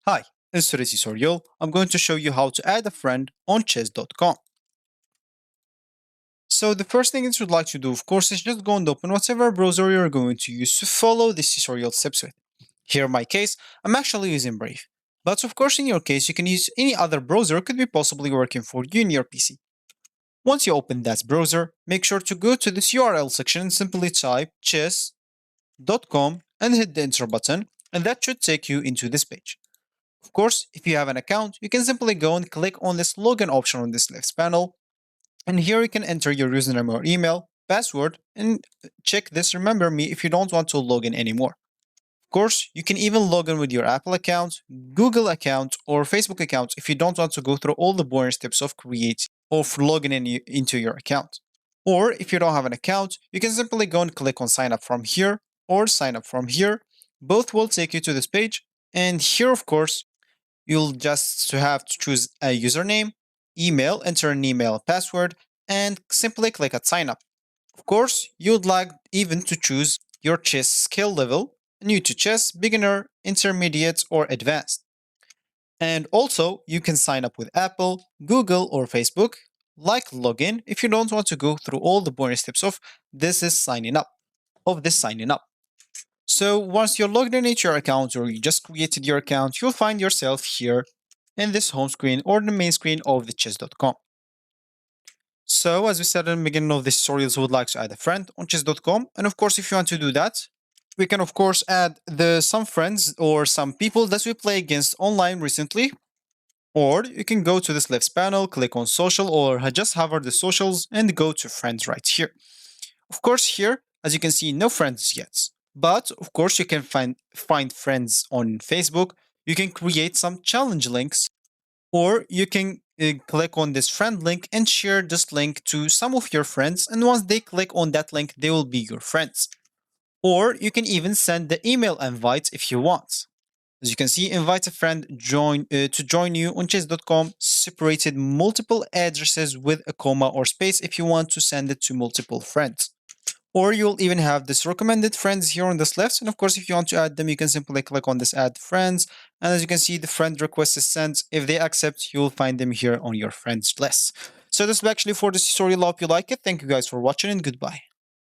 Hi, in today's tutorial, I'm going to show you how to add a friend on chess.com. So the first thing that you'd like to do, of course, is just go and open whatever browser you're going to use to follow this tutorial steps with. Here in my case, I'm actually using Brave. But of course, in your case, you can use any other browser could be possibly working for you in your PC. Once you open that browser, make sure to go to this URL section and simply type chess.com and hit the enter button, and that should take you into this page. Of course, if you have an account, you can simply go and click on this login option on this left panel. And here you can enter your username or email, password, and check this remember me if you don't want to log in anymore. Of course, you can even log in with your Apple account, Google account, or Facebook account if you don't want to go through all the boring steps of logging into your account. Or if you don't have an account, you can simply go and click on sign up from here or sign up from here. Both will take you to this page. And here, of course, you'll just have to choose a username, email, enter an email password, and simply click at sign up. Of course, you'd like even to choose your chess skill level, new to chess, beginner, intermediate, or advanced. And also, you can sign up with Apple, Google, or Facebook, like login if you don't want to go through all the boring steps of signing up. So once you're logged in into your account or you just created your account, you'll find yourself here in this home screen or the main screen of the chess.com. So as we said in the beginning of this tutorial, we would like to add a friend on chess.com. And of course, if you want to do that, we can of course add some friends or some people that we play against online recently. Or you can go to this left panel, click on social or just hover the socials and go to friends right here. Of course, here, as you can see, no friends yet. But of course, you can find friends on Facebook. You can create some challenge links, or you can click on this friend link and share this link to some of your friends. And once they click on that link, they will be your friends. Or you can even send the email invite if you want. As you can see, invite a friend to join you on chess.com, separated multiple addresses with a comma or space if you want to send it to multiple friends. Or you'll even have this recommended friends here on this left. And of course, if you want to add them, you can simply click on this add friends. And as you can see, the friend request is sent. If they accept, you'll find them here on your friends list. So this is actually for this tutorial. I hope you like it. Thank you guys for watching and goodbye.